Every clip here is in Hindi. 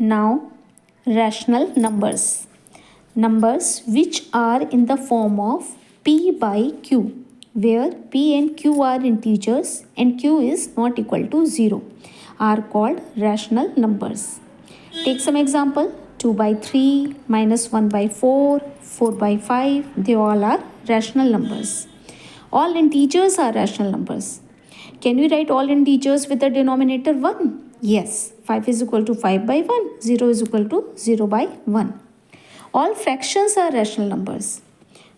Now, rational numbers. Numbers which are in the form of p by q, where p and q are integers and q is not equal to 0, are called rational numbers. Take some example. 2 by 3, minus 1 by 4, 4 by 5, they all are rational numbers. All integers are rational numbers. Can we write all integers with the denominator 1? Yes. 5 is equal to 5 by 1, 0 is equal to 0 by 1. All fractions are rational numbers.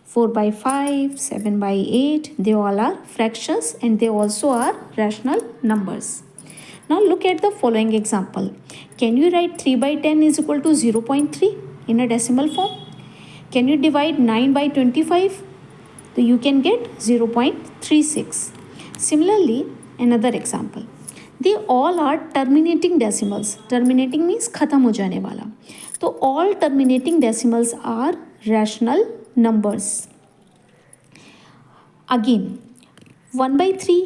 4 by 5, 7 by 8, they all are fractions and they also are rational numbers. Now look at the following example. Can you write 3 by 10 is equal to 0.3 in a decimal form? Can you divide 9 by 25? So you can get 0.36. Similarly, another example. They all are terminating decimals. Terminating means खत्म हो जाने वाला. तो all terminating decimals are rational numbers. Again, 1 by 3.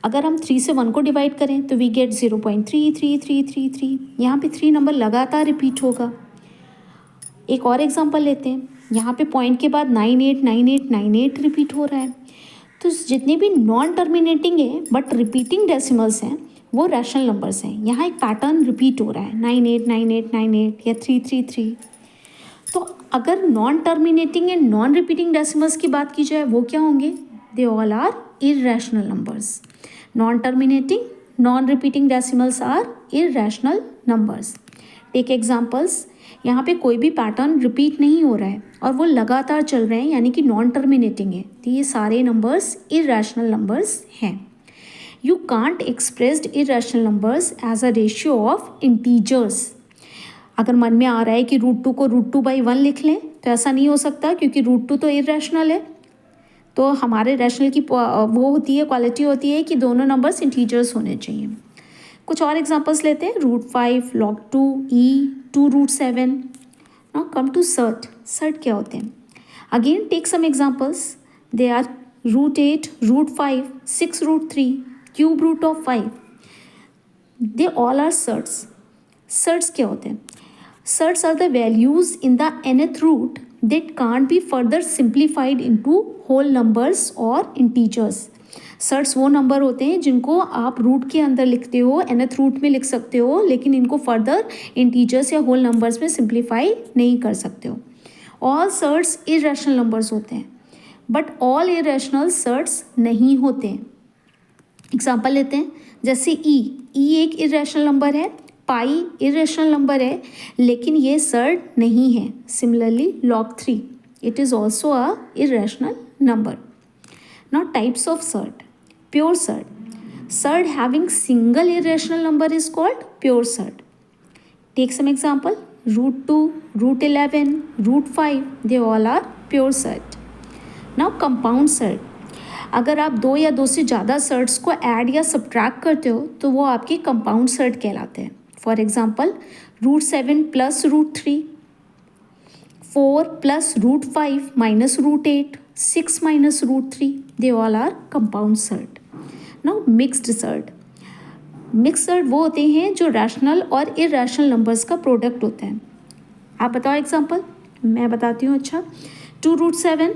अगर हम 3 से 1 को डिवाइड करें तो वी गेट 0.33333. यहाँ पे 3 नंबर लगातार रिपीट होगा. एक और एग्जांपल लेते हैं. यहाँ पे पॉइंट के बाद 989898 रिपीट हो रहा है. तो जितने भी नॉन टर्मिनेटिंग है बट रिपीटिंग डेसिमल्स हैं वो रैशनल नंबर्स हैं. यहाँ एक पैटर्न रिपीट हो रहा है 989898 या 333. तो अगर non terminating and non repeating decimals की बात की जाए वो क्या होंगे? They all are irrational numbers. Non terminating non repeating decimals are irrational numbers. Take examples. यहाँ पे कोई भी पैटर्न रिपीट नहीं हो रहा है और वो लगातार चल रहे हैं यानी कि नॉन टर्मिनेटिंग है. तो ये सारे नंबर्स इररेशनल नंबर्स हैं. You can't expressed irrational numbers as a ratio of integers. अगर मन में आ रहा है कि √2 को √2 by 1 लिख लें तो ऐसा नहीं हो सकता क्योंकि √2 तो इररेशनल है. तो हमारे रैशनल की वो होती है, क्वालिटी होती है कि दोनों नंबर्स इंटीजर्स होने चाहिए. कुछ और एग्जांपल्स लेते हैं. √5, log2, e, 2√7. Now come to surd. Surd क्या होते हैं? Again take some examples. They are √8, √5, 6√3, cube root of 5. They all are surds. Surds क्या होते हैं? Surds are the values in the nth root that can't be further simplified into whole numbers or integers. Surds वो नंबर होते हैं जिनको आप रूट के अंदर लिखते हो, nth रूट में लिख सकते हो, लेकिन इनको फर्दर इंटीजर्स या होल नंबर्स में सिंप्लीफाई नहीं कर सकते हो. ऑल सर्ट्स इररेशनल नंबर्स होते हैं बट ऑल इररेशनल सर्ट्स नहीं होते हैं. एग्जाम्पल लेते हैं. जैसे ई एक इररेशनल नंबर है, पाई इररेशनल नंबर है लेकिन ये सर्ट नहीं है. Similarly log3 it is also a irrational number. Now types of surd. Pure surd. Surd having single irrational number is called pure surd. Take some example. √2, √11, √5 they all are pure surd. Now compound surd. अगर आप 2 या 2 से ज़्यादा सर्ट्स को ऐड या सब्ट्रैक्ट करते हो तो वो आपके कंपाउंड सर्ट कहलाते हैं. For example √7 plus √3, 4 plus √5 minus √8, 6 minus √3 they all are compound surd. Now mixed surd. Mixed surd वो होते हैं जो रैशनल और इररेशनल नंबर्स का प्रोडक्ट होते हैं. आप बताओ एग्जाम्पल. मैं बताती हूँ. अच्छा. 2√7,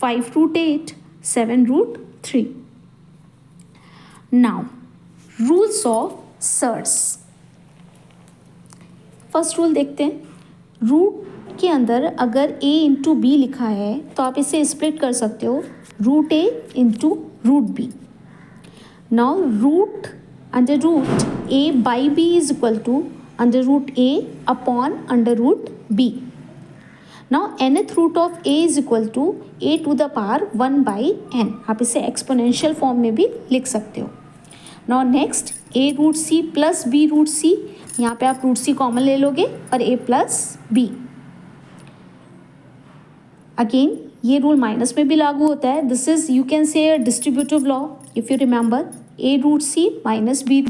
5√8, 7√3. Now rules of surds. First rule देखते हैं. रूट के अंदर अगर a इंटू बी लिखा है तो आप इसे स्प्लिट कर सकते हो √a into √b. Now root under root a by b is equal to √a upon √b. Now nth root of a is equal to a to the power 1 by n. आप इसे एक्सपोनेंशियल फॉर्म में भी लिख सकते हो. Now next a√c plus b√c. यहाँ पे आप √c कॉमन ले लोगे और a प्लस b. अगेन ये रूल माइनस में भी लागू होता है. This is you can say distributive law. If you remember a√c minus b